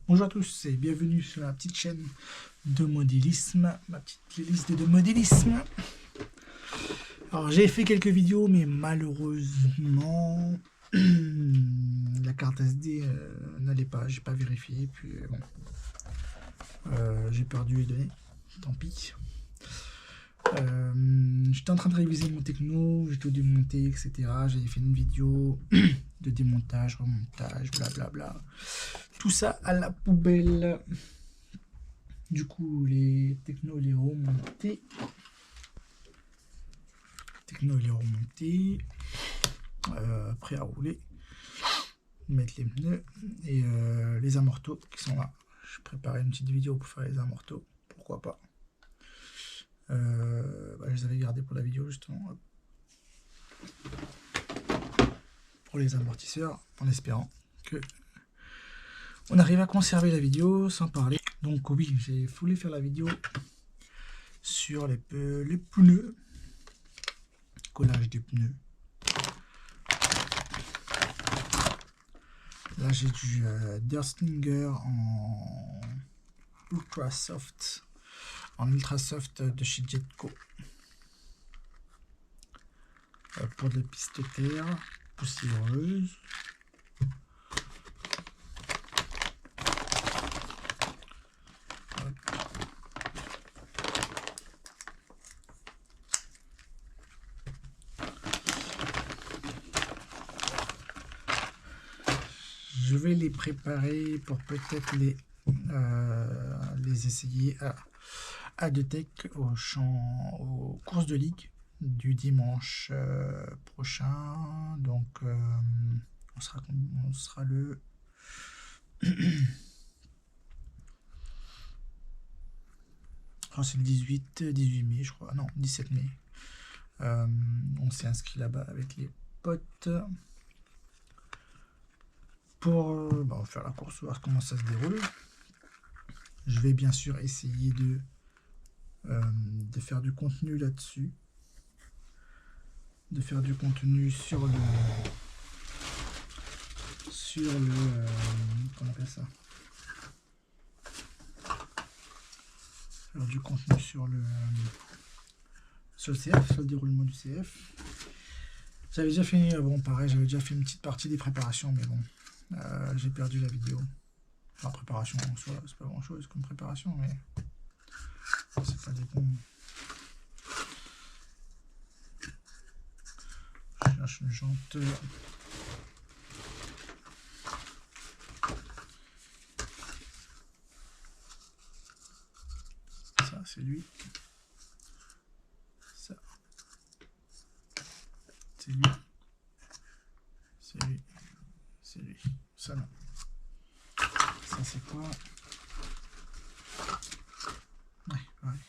Bonjour à tous et bienvenue sur la petite chaîne de modélisme, ma petite playlist de modélisme. Alors j'ai fait quelques vidéos mais malheureusement la carte SD n'allait pas, j'ai pas vérifié, puis bon, j'ai perdu les données, tant pis. J'étais en train de réviser mon techno, j'ai tout démonté, etc. J'avais fait une vidéo de démontage, remontage, blablabla. Tout ça à la poubelle. Du coup, les technos, les remontés. Prêt à rouler. Mettre les pneus et les amortos qui sont là. Je préparais une petite vidéo pour faire les amortos, pourquoi pas. Je les avais gardés pour la vidéo justement. Pour les amortisseurs, en espérant que on arrive à conserver la vidéo sans parler. Donc oui, j'ai voulu faire la vidéo sur les pneus, collage des pneus. Là j'ai du Derstlinger en ultra soft de chez Jetco pour des pistes terre poussiéreuses. Je vais les préparer pour peut-être les essayer à Detec aux courses de ligue du dimanche prochain. Donc on sera le c'est le 18 mai je crois, non 17 mai. On s'est inscrit là-bas avec les potes pour faire la course, voir comment ça se déroule. Je vais bien sûr essayer de faire du contenu là-dessus, de faire du contenu sur le qu'on appelle ça, faire du contenu sur le CF, sur le déroulement du CF. J'avais déjà fait, bon pareil, j'avais déjà fait une petite partie des préparations, mais bon, j'ai perdu la vidéo. La préparation en soi, c'est pas grand chose comme préparation, mais c'est pas des bons. Je cherche une jante. Ça, c'est lui. Ça, c'est lui. C'est lui. C'est lui. Ça, non. Ça, c'est quoi? Ouais, pareil.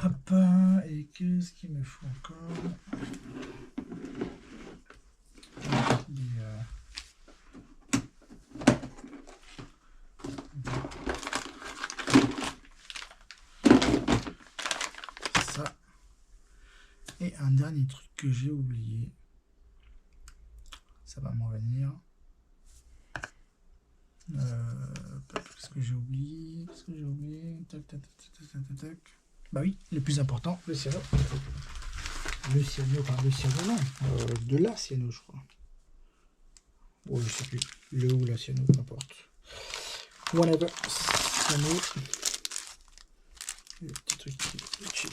Hop, et qu'est-ce qu'il me faut encore? Ça. Et un dernier truc que j'ai oublié. Ça va m'en venir. Qu'est-ce que j'ai oublié? Tac, tac, tac, tac, tac, tac. Bah oui, le plus important, le cyano. Le cyano, non. De la cyano, je crois. Oh, je sais plus. Le ou la cyano, peu importe. Whatever. Cyano. Le petit truc qui est chill.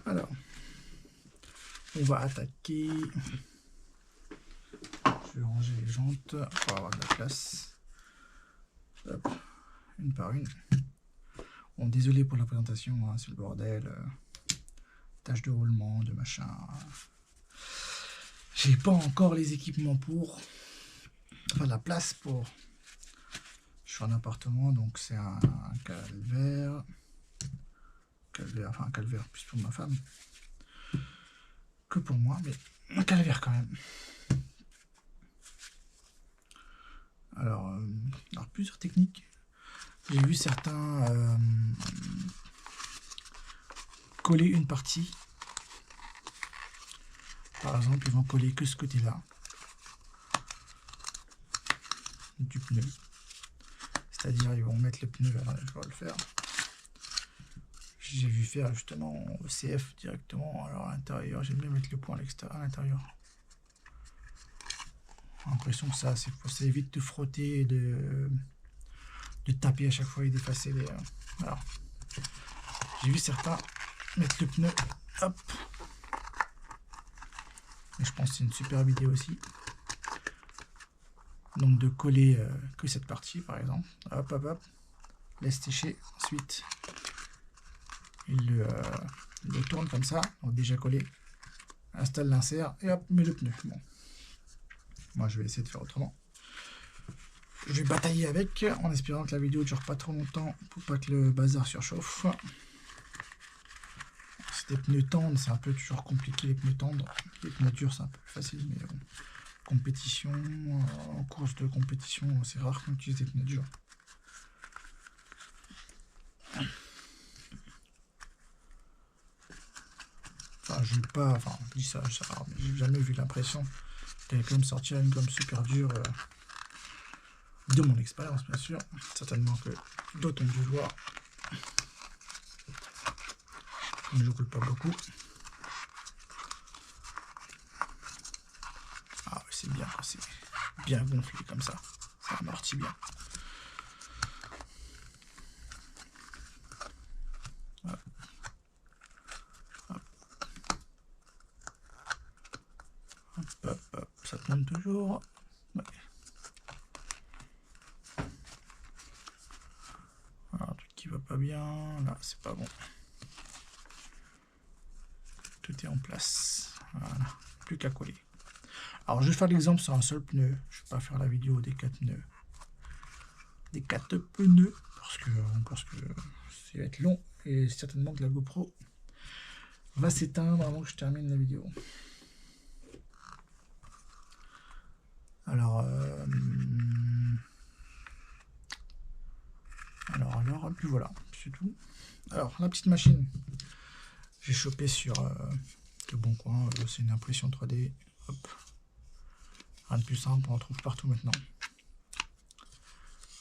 Alors, on va attaquer. Je vais ranger les jantes pour avoir de la place. Hop, une par une. Bon, désolé pour la présentation, hein, c'est le bordel. Tâche de roulement, de machin. J'ai pas encore les équipements pour. Enfin, la place pour. Je suis en appartement, donc c'est un calvaire. Enfin, un calvaire plus pour ma femme que pour moi, mais un calvaire quand même. Alors plusieurs techniques. J'ai vu certains coller une partie. Par exemple, ils vont coller que ce côté-là du pneu. C'est-à-dire, ils vont mettre le pneu, alors je vais le faire. J'ai vu faire justement au CF directement. Alors à l'intérieur, j'aime bien mettre le point à l'intérieur. J'ai l'impression que ça évite de frotter et de taper à chaque fois et d'effacer les. Alors, j'ai vu certains mettre le pneu. Hop. Et je pense que c'est une super vidéo aussi. Donc de coller que cette partie par exemple. Hop hop hop. Laisse sécher. Ensuite, il le tourne comme ça. Donc déjà collé. Installe l'insert et hop, met le pneu. Bon. Moi je vais essayer de faire autrement. Je vais batailler avec en espérant que la vidéo ne dure pas trop longtemps pour pas que le bazar surchauffe. Si des pneus tendres, c'est un peu toujours compliqué les pneus tendres. Les pneus durs, c'est un peu plus facile, mais bon. Compétition, en course de compétition, c'est rare qu'on utilise des pneus durs. Enfin, je dis ça, mais j'ai jamais vu l'impression qu'elle allait quand même sortir une gomme super dure. De mon expérience, bien sûr. Certainement que d'autres ont dû voir. Mais je coule pas beaucoup. Ah, c'est bien quand c'est bien gonflé comme ça. Ça amortit bien. Hop. Hop. Hop, hop, hop. Ça tourne toujours. Ouais. Alors, un truc qui va pas bien. Là, c'est pas bon. Tout est en place. Voilà. Plus qu'à coller. Alors, je vais faire l'exemple sur un seul pneu. Je vais pas faire la vidéo des 4 pneus. Des 4 pneus. Parce que ça va être long. Et certainement que la GoPro va s'éteindre avant que je termine la vidéo. Alors, puis voilà, c'est tout. Alors, la petite machine, j'ai chopé sur Le Bon Coin, c'est une impression 3D. Hop. Rien de plus simple, on en trouve partout maintenant.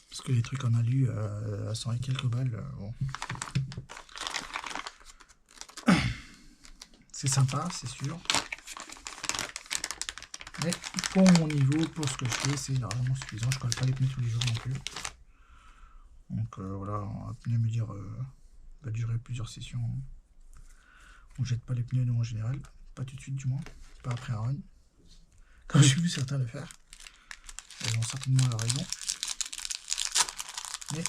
Parce que les trucs en alu, à 100 et quelques balles, bon. C'est sympa, c'est sûr. Mais pour mon niveau, pour ce que je fais, c'est largement suffisant. Je colle pas les pneus tous les jours non plus. Donc voilà, un pneu me dire va durer plusieurs sessions. On jette pas les pneus nous en général, pas tout de suite du moins, pas après un run. Comme j'ai vu certains le faire, ils ont certainement la raison. Mais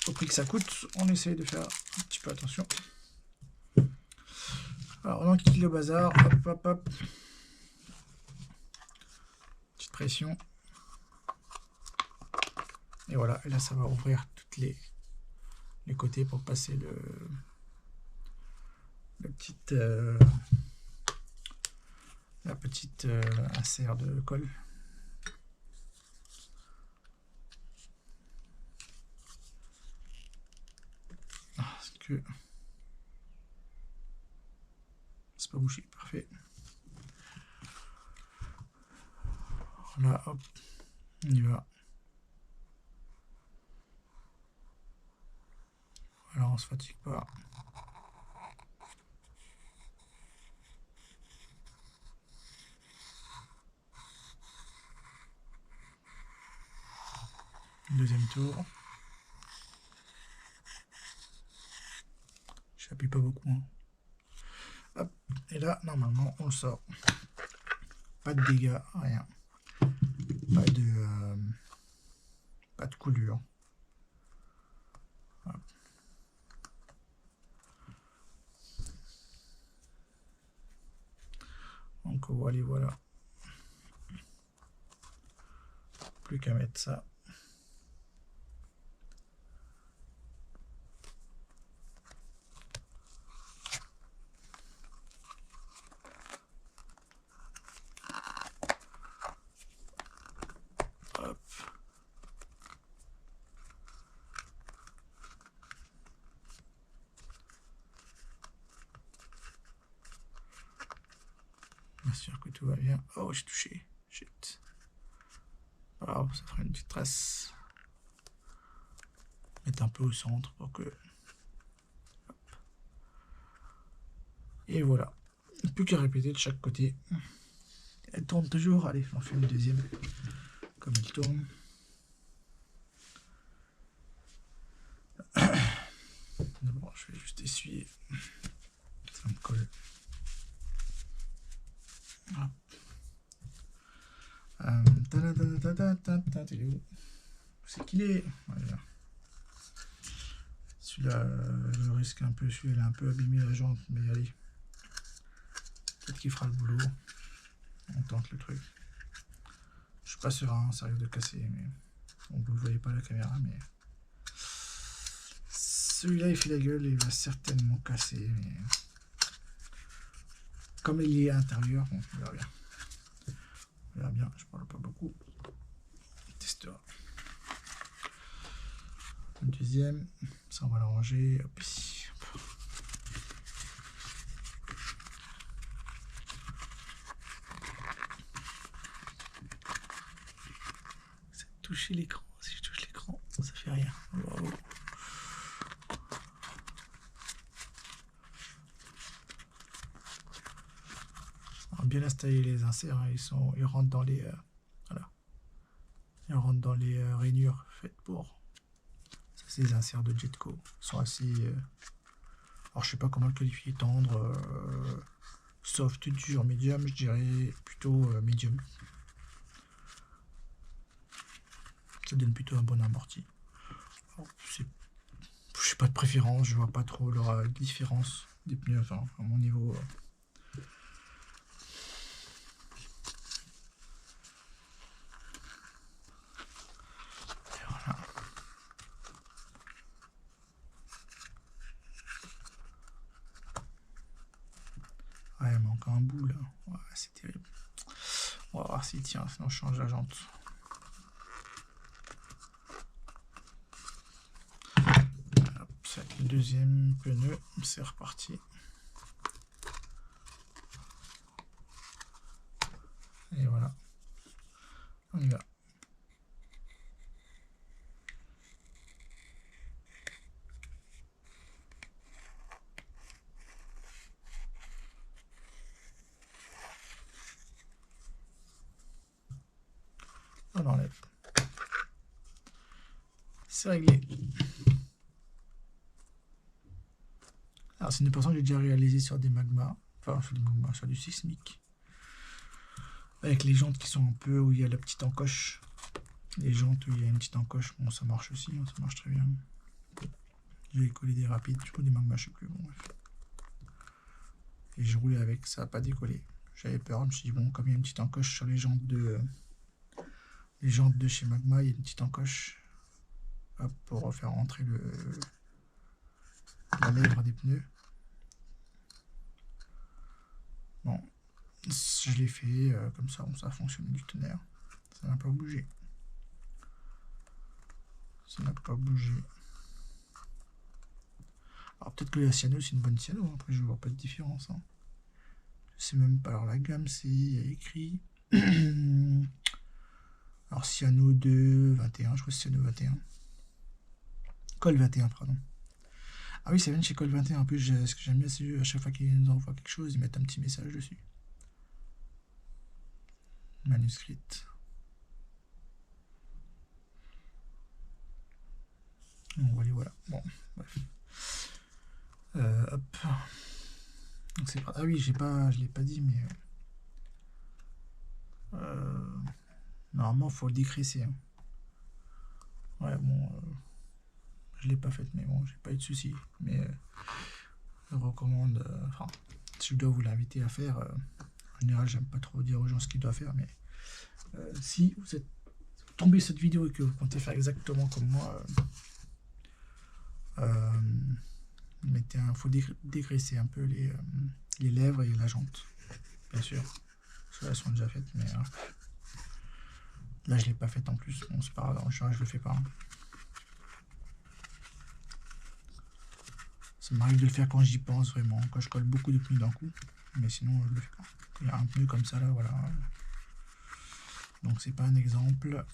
au prix que ça coûte, on essaye de faire un petit peu attention. Alors on quitte le bazar, hop hop hop. Petite pression. Et voilà, et là ça va ouvrir toutes les côtés pour passer la petite insert de colle. Parce que c'est pas bouché, parfait. Voilà, hop, on y va. Voilà, on se fatigue pas. Deuxième tour. J'appuie pas beaucoup. Hein. Hop, et là, normalement, on le sort. Pas de dégâts, rien. Pas de coulure. Hop. Donc voilà. Plus qu'à mettre ça. tout va bien. Oh, j'ai touché. Shit. Voilà, ça fera une petite trace. Mettre un peu au centre pour que... Hop. Et voilà. Plus qu'à répéter de chaque côté. Elle tourne toujours. Allez, on fait une deuxième. Comme elle tourne. D'abord, je vais juste essuyer. Ça me colle. Hop. C'est qu'il est. Voilà. Celui-là, je risque un peu. Celui-là, il a un peu abîmé la jante, mais allez. Peut-être qu'il fera le boulot. On tente le truc. Je suis pas sûr, hein, ça arrive de casser, mais bon, vous ne voyez pas à la caméra, mais celui-là il fait la gueule et il va certainement casser, mais comme il est à l'intérieur, bon, on verra bien. On verra bien, je parle pas beaucoup. On testera. Le deuxième, ça on va l'arranger. Hop ici. Toucher l'écran, si je touche l'écran, ça fait rien. Wow. Alors, bien installer les inserts, hein, ils rentrent dans les voilà, ils rentrent dans les rainures faites pour. Ça c'est les inserts de Jetco, ils sont assez alors je sais pas comment le qualifier, tendre, soft, dur, medium, je dirais plutôt medium. Ça donne plutôt un bon amorti. Je n'ai pas de préférence, je vois pas trop leur différence des pneus, enfin à mon niveau. Et voilà. Ouais, il manque un bout là. Ouais, c'est terrible. On va voir s'il tient, sinon je change la jante. Ça va être le deuxième pneu, c'est reparti. Et voilà, on y va. On enlève. C'est réglé. Alors c'est une opération que j'ai déjà réalisée sur des magmas, enfin sur des magmas, sur du sismique. Avec les jantes qui sont un peu où il y a la petite encoche. Les jantes où il y a une petite encoche, bon ça marche aussi, hein, ça marche très bien. J'ai collé des rapides, du coup des magmas, je sais plus, bon bref. Et je roulais avec, ça n'a pas décollé. J'avais peur, je me suis dit bon, comme il y a une petite encoche sur les jantes de chez Magma, il y a une petite encoche hop, pour faire rentrer la lèvre des pneus. Bon, je l'ai fait comme ça, bon, ça a fonctionné du tonnerre. Ça n'a pas bougé. Ça n'a pas bougé. Alors peut-être que la cyano c'est une bonne cyano, après je vois pas de différence. Hein. Je sais même pas, alors la gamme c'est écrit... alors cyano 2, 21, je crois que c'est cyano 21. Col 21, pardon. Ah oui, ça vient de chez Col 21, en plus ce que j'aime bien c'est à chaque fois qu'ils nous envoient quelque chose, ils mettent un petit message dessus. Manuscrite. Bon, voilà. Bon, bref. Hop. Donc c'est ah oui, je l'ai pas dit, mais normalement faut le décresser. Hein. Ouais, bon, je l'ai pas fait, mais bon, j'ai pas eu de soucis. Mais je recommande. Enfin, si je dois vous l'inviter à faire, en général, j'aime pas trop dire aux gens ce qu'ils doivent faire, mais si vous êtes tombé sur cette vidéo et que vous comptez faire exactement comme moi. Mettez faut dégraisser un peu les lèvres et la jante, bien sûr. Celles-là sont déjà faites, mais là je l'ai pas faite en plus. Bon, c'est pas grave, en général je le fais pas. Hein. Ça m'arrive de le faire quand j'y pense vraiment, quand je colle beaucoup de pneus d'un coup, mais sinon je le fais pas. Il y a un pneu comme ça là, voilà. Donc c'est pas un exemple.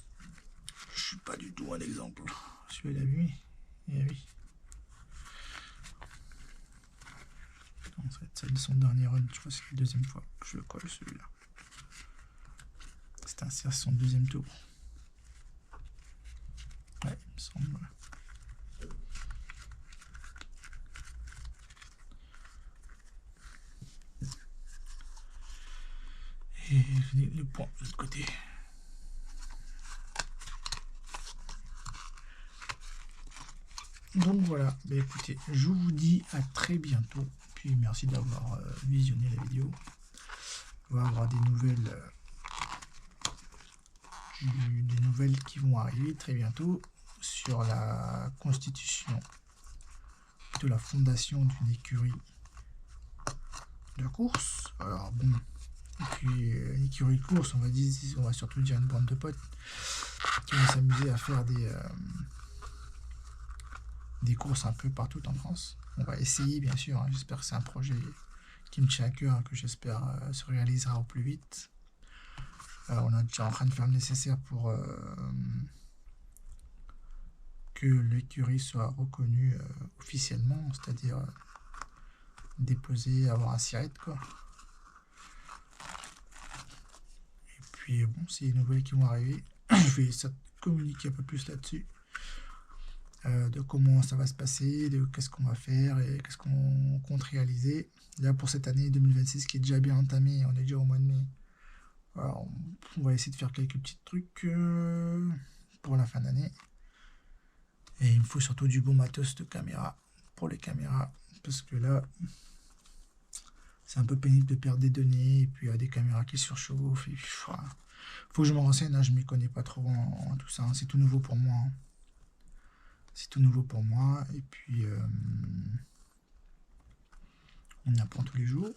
Je suis pas du tout un exemple. Celui-là, lui. Et oui. Donc ça va être celle de son dernier run. Je crois que c'est la deuxième fois que je le colle celui-là. C'est son deuxième tour. Ouais, il me semble. Et le point de l'autre côté. Donc voilà, bah écoutez, je vous dis à très bientôt. Puis merci d'avoir visionné la vidéo. On va avoir des nouvelles qui vont arriver très bientôt sur la constitution de la fondation d'une écurie de course. Alors bon, et puis une écurie de course, on va surtout dire une bande de potes qui vont s'amuser à faire des courses un peu partout en France. On va essayer bien sûr, hein. J'espère que c'est un projet qui me tient à cœur, que j'espère se réalisera au plus vite. On est déjà en train de faire le nécessaire pour que l'écurie soit reconnue officiellement, c'est-à-dire déposer, avoir un SIRET quoi. Et puis bon, c'est les nouvelles qui vont arriver. Je vais communiquer un peu plus là-dessus. De comment ça va se passer, de qu'est-ce qu'on va faire et qu'est-ce qu'on compte réaliser. Là pour cette année 2026 qui est déjà bien entamée, on est déjà au mois de mai. Alors, on va essayer de faire quelques petits trucs pour la fin d'année. Et il me faut surtout du bon matos de caméra pour les caméras. Parce que là, c'est un peu pénible de perdre des données. Et puis il y a des caméras qui surchauffent. Il faut que je me renseigne. Là, je ne m'y connais pas trop en tout ça. Hein. C'est tout nouveau pour moi. Hein. C'est tout nouveau pour moi. Et puis, on y apprend tous les jours.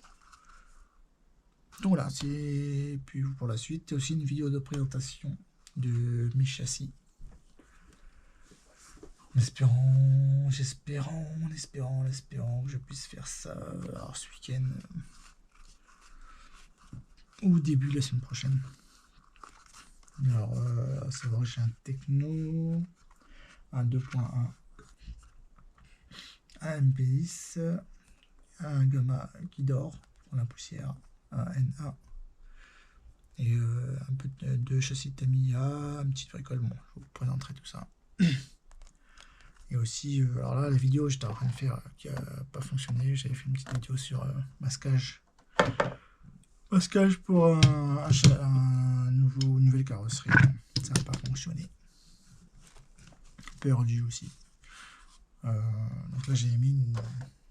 Donc voilà, c'est. Puis pour la suite, c'est aussi une vidéo de présentation de mes châssis. En espérant que je puisse faire ça alors, ce week-end ou début de la semaine prochaine. Alors, à savoir, j'ai un Techno, un 2.1, un MP10, un Gamma qui dort pour la poussière, un NA et un peu de châssis de Tamiya, un petit bricolement. Je vous présenterai tout ça. Et aussi, alors là, la vidéo que j'étais en train de faire qui n'a pas fonctionné, j'avais fait une petite vidéo sur masquage. Masquage pour une nouvelle carrosserie. Ça n'a pas fonctionné. Perdu aussi. Donc là, j'ai mis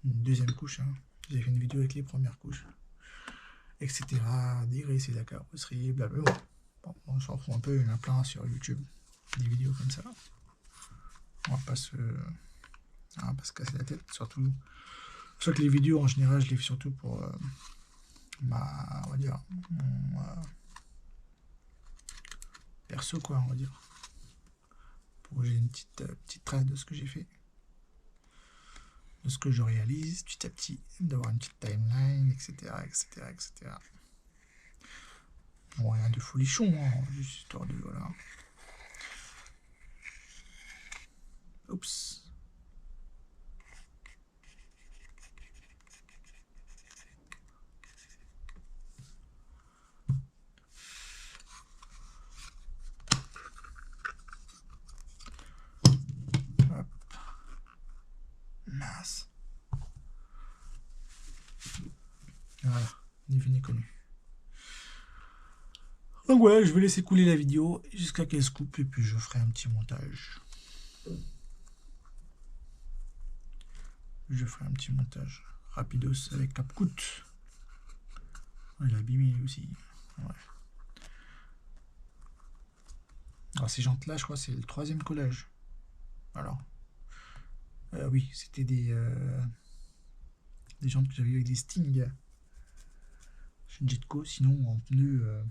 une deuxième couche. Hein. J'ai fait une vidéo avec les premières couches. Etc. Dégraisser la carrosserie, blablabla. Bon, on s'en fout un peu, il y en a plein sur YouTube. Des vidéos comme ça. On va pas se casser la tête, surtout que les vidéos en général je les fais surtout pour on va dire perso quoi, on va dire, pour que j'ai une petite trace de ce que j'ai fait, de ce que je réalise petit à petit, d'avoir une petite timeline, etc. Bon, rien de folichon, hein, juste histoire de voilà. Oups. Mince. Voilà, ni vu ni connu. Donc voilà, je vais laisser couler la vidéo jusqu'à qu'elle se coupe et puis je ferai un petit montage. Je ferai un petit montage rapidos avec CapCut. Il a abîmé aussi. Ouais. Alors ces jantes là, je crois c'est le 3e collage. Alors, oui, c'était des jantes que j'avais eu avec des Sting chez Jetco. Sinon en pneu,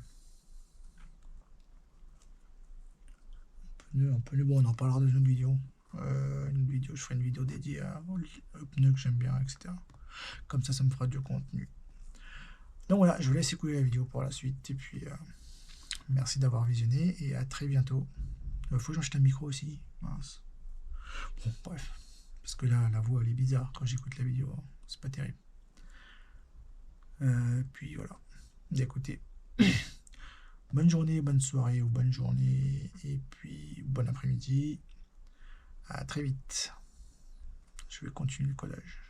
bon, on en parlera dans une autre vidéo. Je ferai une vidéo dédiée aux pneus que j'aime bien, etc. Comme ça me fera du contenu. Donc voilà, je vous laisse écouter la vidéo pour la suite. Et puis, merci d'avoir visionné et à très bientôt. Il faut que j'achète un micro aussi. Mince. Bon, bref. Parce que là, la voix, elle est bizarre quand j'écoute la vidéo. C'est pas terrible. Puis voilà. Écoutez. Bonne journée, bonne soirée ou bonne journée. Et puis, bon après-midi. À très vite. Je vais continuer le collage.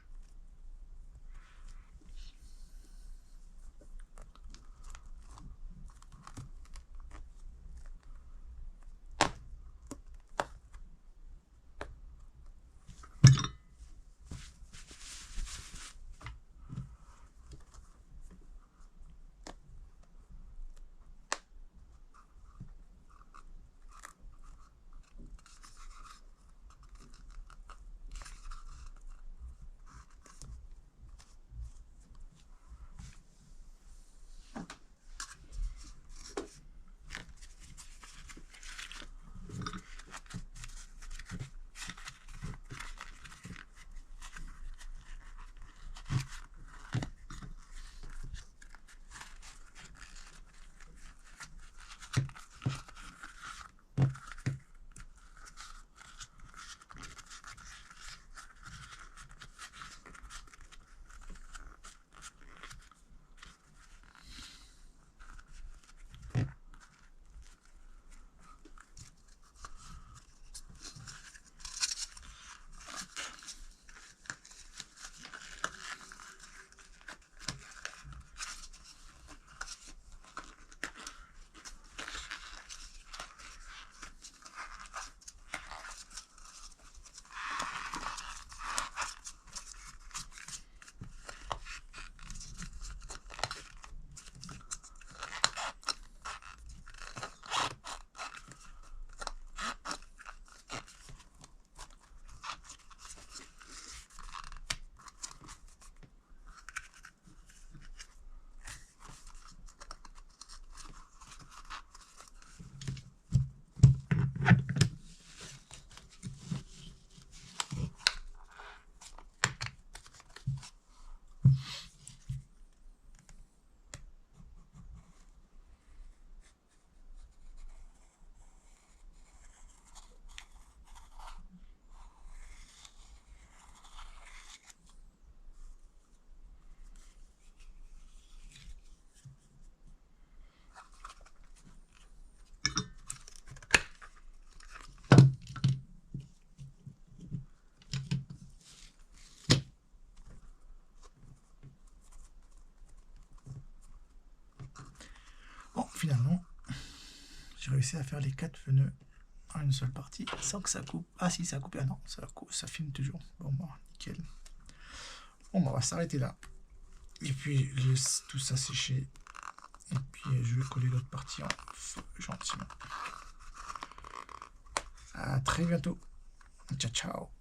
Bon, finalement, j'ai réussi à faire les 4 nœuds en une seule partie sans que ça coupe. Ah si, ça a coupé. Ah non, ça filme toujours. Bon, bah, nickel. Bon, bah, on va s'arrêter là. Et puis, je laisse tout ça sécher. Et puis, je vais coller l'autre partie en feu, gentiment. À très bientôt. Ciao, ciao.